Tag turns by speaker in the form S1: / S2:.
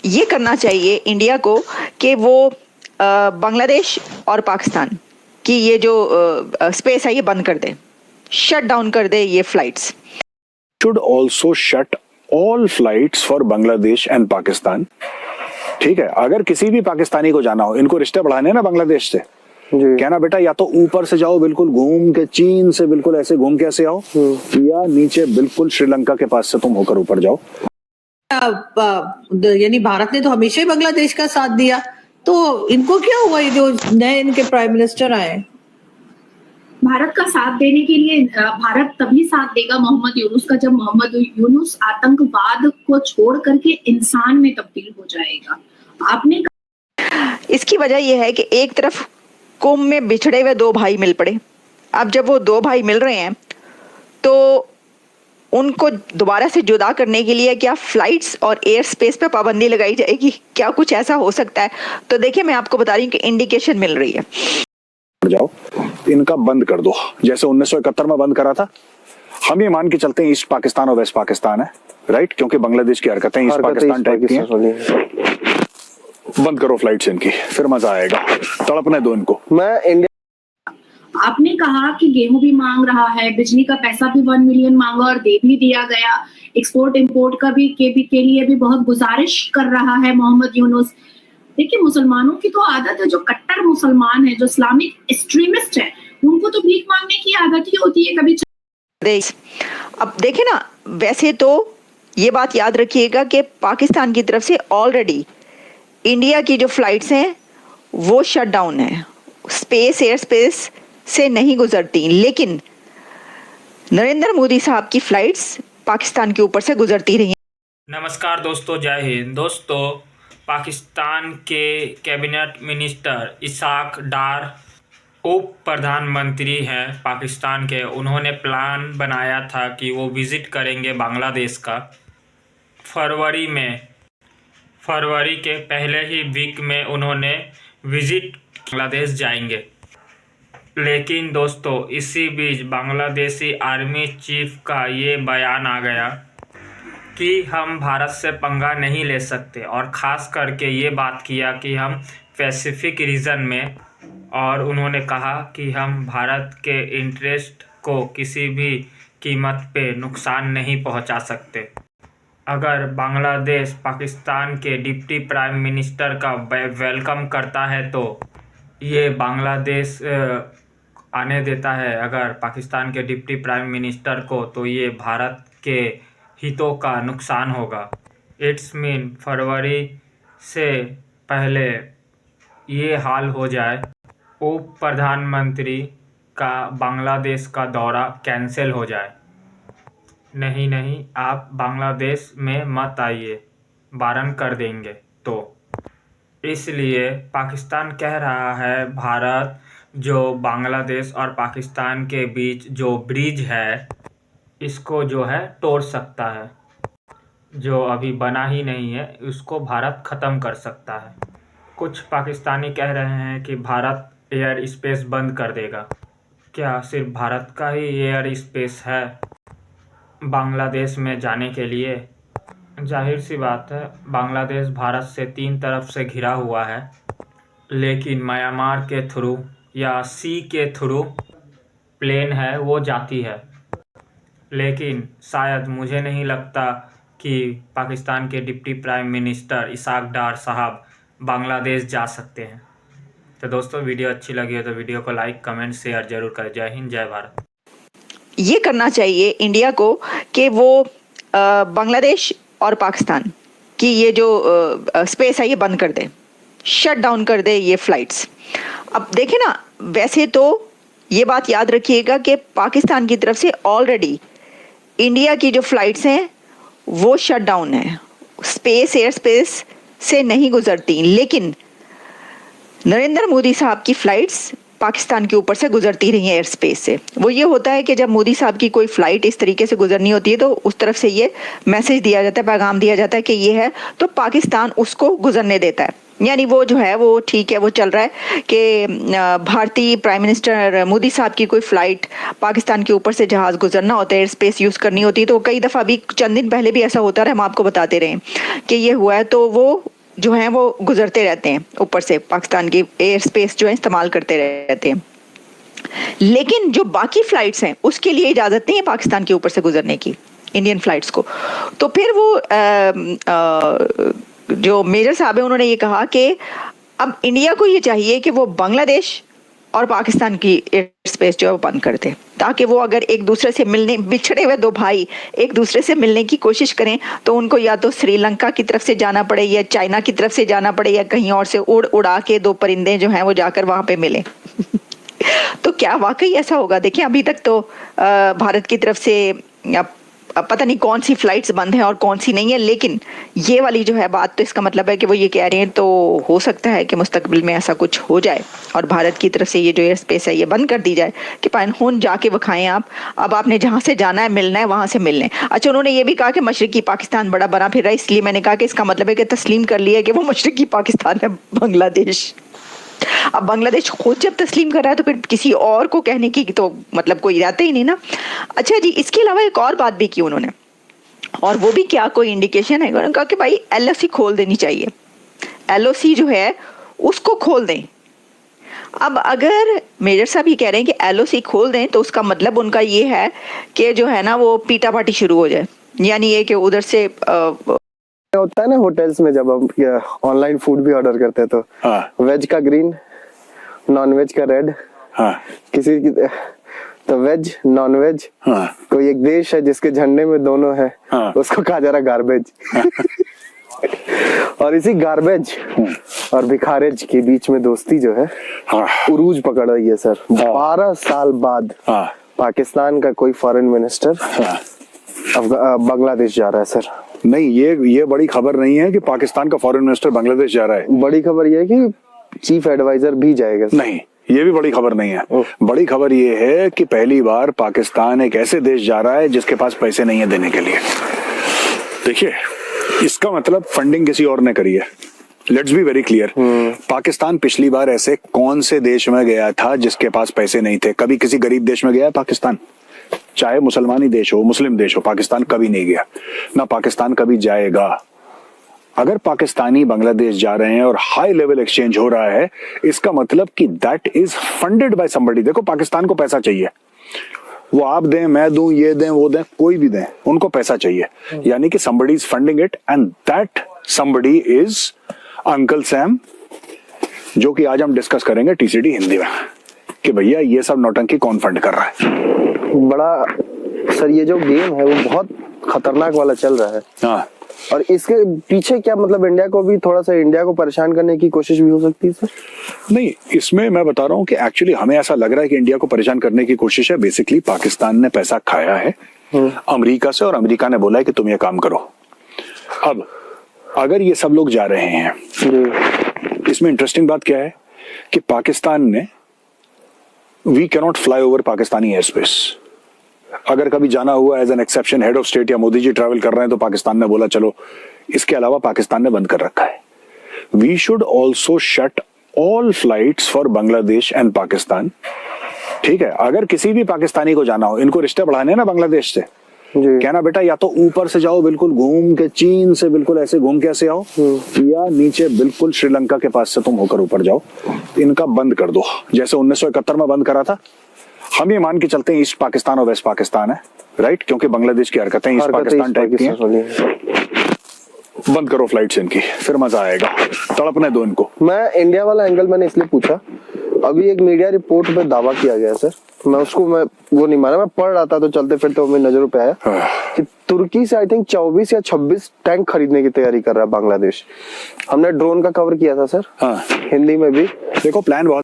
S1: ये करना चाहिए इंडिया को कि वो बांग्लादेश और पाकिस्तान की ये जो स्पेस है ये बंद कर दे, शट डाउन कर दे ये flights.
S2: Should also shut all flights for Bangladesh and Pakistan. ठीक है, अगर किसी भी पाकिस्तानी को जाना हो, इनको रिश्ते बढ़ाने ना बांग्लादेश से, कहना बेटा या तो ऊपर से जाओ बिल्कुल घूम के, चीन से बिल्कुल ऐसे घूम के ऐसे आओ, या नीचे बिल्कुल श्रीलंका के पास से तुम होकर ऊपर जाओ।
S3: यानी भारत ने तो हमेशा ही बांग्लादेश का साथ दिया, तो इनको क्या हुआ ये जो नए इनके प्राइम मिनिस्टर आए?
S4: भारत का साथ देने के लिए भारत तभी साथ देगा मोहम्मद यूनुस का जब मोहम्मद यूनुस आतंकवाद को छोड़ करके इंसान में तब्दील हो जाएगा। आपने
S1: इसकी वजह यह है कि एक तरफ कुंभ में बिछड़े हुए दो भाई मिल पड़े। अब जब वो दो भाई मिल रहे हैं तो उनको दोबारा से जुदा करने के लिए क्या फ्लाइट्स और एयर स्पेस पे पाबंदी लगाई जाएगी? क्या कुछ ऐसा हो सकता है? तो देखिए, मैं आपको बता रही हूँ कि इंडिकेशन मिल रही है।
S2: जाओ इनका बंद कर दो, जैसे 1971 में बंद करा था। हम ये मान के चलते हैं ईस्ट पाकिस्तान और वेस्ट पाकिस्तान है, राइट, क्योंकि बांग्लादेश की हरकतें ईस्ट पाकिस्तान टाइप की हैं। बंद करो फ्लाइट्स इनकी, फिर मजा आएगा, तड़पने दो इनको।
S4: आपने कहा कि गेहूं भी मांग रहा है, बिजली का पैसा भी 1 मिलियन मांगा और दे भी दिया गया, एक्सपोर्ट इंपोर्ट का भी के लिए भी बहुत गुजारिश कर रहा है मोहम्मद यूनुस। देखिए, मुसलमानों की तो आदत है, जो कट्टर मुसलमान है, जो इस्लामिक एक्सट्रीमिस्ट है, उनको तो भीख मांगने की आदत ही होती है कभी।
S1: अब देखे ना, वैसे तो ये बात याद रखिएगा कि पाकिस्तान की तरफ से ऑलरेडी इंडिया की जो फ्लाइट्स हैं वो शट डाउन है, स्पेस एयर स्पेस से नहीं गुजरती, लेकिन नरेंद्र मोदी साहब की फ्लाइट्स पाकिस्तान के ऊपर से गुजरती रही।
S5: नमस्कार दोस्तों, जय हिंद। दोस्तों, पाकिस्तान के कैबिनेट मिनिस्टर इसाक डार उप प्रधानमंत्री हैं पाकिस्तान के। उन्होंने प्लान बनाया था कि वो विज़िट करेंगे बांग्लादेश का फरवरी के पहले ही वीक में उन्होंने विज़िट बांग्लादेश जाएंगे। लेकिन दोस्तों, इसी बीच बांग्लादेशी आर्मी चीफ का ये बयान आ गया कि हम भारत से पंगा नहीं ले सकते, और ख़ास करके ये बात किया कि हम पैसिफिक रीजन में, और उन्होंने कहा कि हम भारत के इंटरेस्ट को किसी भी कीमत पे नुकसान नहीं पहुंचा सकते। अगर बांग्लादेश पाकिस्तान के डिप्टी प्राइम मिनिस्टर का वेलकम करता है तो ये बांग्लादेश आने देता है अगर पाकिस्तान के डिप्टी प्राइम मिनिस्टर को, तो ये भारत के हितों का नुकसान होगा। इट्स मीन फरवरी से पहले ये हाल हो जाए, उप प्रधानमंत्री का बांग्लादेश का दौरा कैंसिल हो जाए। नहीं, आप बांग्लादेश में मत आइए, बारन कर देंगे। तो इसलिए पाकिस्तान कह रहा है भारत जो बांग्लादेश और पाकिस्तान के बीच जो ब्रिज है इसको जो है तोड़ सकता है, जो अभी बना ही नहीं है उसको भारत ख़त्म कर सकता है। कुछ पाकिस्तानी कह रहे हैं कि भारत एयर स्पेस बंद कर देगा। क्या सिर्फ भारत का ही एयर स्पेस है बांग्लादेश में जाने के लिए? जाहिर सी बात है, बांग्लादेश भारत से 3 तरफ से घिरा हुआ है, लेकिन म्यांमार के थ्रू या सी के थ्रू प्लेन है वो जाती है। लेकिन शायद मुझे नहीं लगता कि पाकिस्तान के डिप्टी प्राइम मिनिस्टर इसाक डार साहब बांग्लादेश जा सकते हैं। तो दोस्तों, वीडियो अच्छी लगी हो तो वीडियो को लाइक, कमेंट, शेयर जरूर करें। जय हिंद, जय भारत।
S1: ये करना चाहिए इंडिया को कि वो बांग्लादेश और पाकिस्तान की ये जो स्पेस है ये बंद कर दे, शट डाउन कर दे ये फ्लाइट्स। अब देखे ना, वैसे तो ये बात याद रखिएगा कि पाकिस्तान की तरफ से ऑलरेडी इंडिया की जो फ्लाइट्स हैं वो शट डाउन है, स्पेस एयर स्पेस से नहीं गुजरती, लेकिन नरेंद्र मोदी साहब की फ्लाइट्स पाकिस्तान के ऊपर से गुजरती रही है एयर स्पेस से। वो ये होता है कि जब मोदी साहब की कोई फ्लाइट इस तरीके से गुजरनी होती है तो उस तरफ से ये मैसेज दिया जाता है, पैगाम दिया जाता है कि ये है, तो पाकिस्तान उसको गुजरने देता है। यानी वो जो है वो ठीक है, वो चल रहा है कि भारतीय प्राइम मिनिस्टर मोदी साहब की कोई फ्लाइट पाकिस्तान के ऊपर से जहाज़ गुजरना होता है, एयर स्पेस यूज़ करनी होती है, तो कई दफ़ा अभी चंद दिन पहले भी ऐसा होता रहा, हम आपको बताते रहे कि ये हुआ है, तो वो जो हैं वो गुजरते रहते हैं ऊपर से, पाकिस्तान की एयर स्पेस जो है इस्तेमाल करते रहते हैं, लेकिन जो बाकी फ्लाइट्स हैं उसके लिए इजाज़त नहीं है पाकिस्तान के ऊपर से गुजरने की, इंडियन फ्लाइट्स को। तो फिर वो जो मेजर साहब है उन्होंने ये कहा कि अब इंडिया को ये चाहिए कि वो बांग्लादेश और पाकिस्तान की एयर स्पेस जो है वो बंद कर दे, ताकि वो अगर एक दूसरे से मिलने, बिछड़े हुए दो भाई एक दूसरे से मिलने की कोशिश करें तो उनको या तो श्रीलंका की तरफ से जाना पड़े या चाइना की तरफ से जाना पड़े या कहीं और से उड़ा के दो परिंदे जो हैं वो जाकर वहां पे मिले। तो क्या वाकई ऐसा होगा? देखिए अभी तक तो भारत की तरफ से पता नहीं कौन सी फ्लाइट्स बंद हैं और कौन सी नहीं है, लेकिन ये वाली जो है बात, तो इसका मतलब है कि वो ये कह रहे हैं तो हो सकता है कि मुस्तकबिल में ऐसा कुछ हो जाए और भारत की तरफ से ये जो एयर स्पेस है ये बंद कर दी जाए कि पायनखून जाके वो खाएं आप, अब आपने जहाँ से जाना है मिलना है वहाँ से मिल लें। अच्छा, उन्होंने ये भी कहा कि मशरकी पाकिस्तान बड़ा बना फिर रहा है, इसलिए मैंने कहा कि इसका मतलब है कि तस्लीम कर लिया कि वो मशरकी पाकिस्तान है बांग्लादेश। अब बांग्लादेश खुद जब तस्लीम कर रहा है तो फिर किसी और को कहने की तो मतलब कोई इरादा ही नहीं ना। अच्छा जी, इसके अलावा एक और बात भी की उन्होंने, और वो भी क्या कोई इंडिकेशन है, उन्होंने कहा कि भाई LOC खोल देनी चाहिए, LOC जो है उसको खोल दें। अब अगर मेजर साहब ये कह रहे हैं कि LOC खोल दें तो उसका मतलब उनका ये है कि जो है ना वो पीटा पाटी शुरू हो जाए, यानी ये कि उधर से
S6: होता है ना होटल्स में जब हम ऑनलाइन फूड भी ऑर्डर करते हैं तो वेज का ग्रीन, नॉन वेज का रेड, किसी की तो वेज नॉन वेज, कोई एक देश है जिसके झंडे में दोनों है, उसको कहा जा रहा गार्बेज। और इसी गार्बेज और भिखारेज के बीच में दोस्ती जो है उरूज पकड़ रही है सर। 12 साल बाद पाकिस्तान का कोई फॉरेन मिनिस्टर बांग्लादेश जा रहा है सर।
S2: नहीं, ये बड़ी खबर नहीं है कि पाकिस्तान का फॉरेन मिनिस्टर बांग्लादेश जा रहा है।
S6: बड़ी खबर ये है कि चीफ एडवाइजर भी जाएगा सर।
S2: नहीं, ये भी बड़ी खबर नहीं है। बड़ी खबर ये है कि पहली बार पाकिस्तान एक ऐसे देश जा रहा है जिसके पास पैसे नहीं है देने के लिए। देखिए, इसका मतलब फंडिंग किसी और ने करी है। Let's be very clear, Pakistan पिछली बार ऐसे कौन से देश में गया था जिसके पास पैसे नहीं थे? कभी किसी गरीब देश में गया है पाकिस्तान? चाहे मुसलमानी देश हो, मुस्लिम देश हो, पाकिस्तान कभी नहीं गया, ना पाकिस्तान कभी जाएगा। अगर पाकिस्तानी बांग्लादेश जा रहे हैं और हाई लेवल एक्सचेंज हो रहा है, इसका मतलब कि that is funded by somebody. देखो, पाकिस्तान को पैसा चाहिए, वो आप दें, मैं दूं, ये दें, वो दें, कोई भी दें, उनको पैसा चाहिए, यानी कि somebody is funding it and that somebody is uncle Sam, जो कि आज हम डिस्कस करेंगे TCD हिंदी में कि भैया ये सब नौटंकी कौन फंड कर रहा है।
S6: बड़ा सर ये जो गेम है वो बहुत खतरनाक वाला चल रहा है।
S2: हाँ,
S6: और इसके पीछे क्या मतलब इंडिया को भी थोड़ा सा इंडिया को परेशान करने की कोशिश भी हो सकती है सर?
S2: नहीं, इसमें मैं बता रहा हूं कि एक्चुअली हमें ऐसा लग रहा है कि इंडिया को परेशान करने की कोशिश है। बेसिकली पाकिस्तान ने पैसा खाया है अमेरिका से और अमेरिका ने बोला है कि तुम ये काम करो। अब अगर ये सब लोग जा रहे हैं, इसमें इंटरेस्टिंग बात क्या है कि पाकिस्तान ने we can not fly over Pakistani air space. अगर कभी जाना हुआ as an exception, head of state या मोदी जी ट्रैवल कर रहे हैं तो पाकिस्तान ने बोला चलो, इसके अलावा पाकिस्तान ने बंद कर रखा है। We should also shut all flights for Bangladesh and Pakistan. ठीक है, अगर किसी भी पाकिस्तानी को जाना हो, इनको रिश्ते बढ़ाने ना बांग्लादेश से, कहना बेटा या तो ऊपर से जाओ बिल्कुल घूम के, चीन से बिल्कुल ऐसे घूम के ऐसे आओ, या नीचे बिल्कुल श्रीलंका के पास से तुम होकर ऊपर जाओ। इनका बंद कर दो, जैसे 1971 में बंद करा था। हम ये मान के चलते हैं ईस्ट पाकिस्तान और वेस्ट पाकिस्तान है, राइट, क्योंकि बांग्लादेश की हरकतें ईस्ट पाकिस्तान टाइप की हैं। बंद करो फ्लाइट्स इनकी, फिर मजा आएगा, तड़पने दो इनको।
S6: मैं इंडिया वाला एंगल मैंने इसलिए पूछा, अभी एक मीडिया रिपोर्ट में दावा किया गया सर, मैं वो नहीं माना, मैं पढ़ रहा था तो चलते फिरते वो मेरी नजरों पे आया कि तुर्की से आई थिंक 24 या 26 टैंक खरीदने की तैयारी कर रहा है बांग्लादेश। हमने ड्रोन का कवर किया था सर, हिंदी में भी।
S2: देखो, प्लान बहुत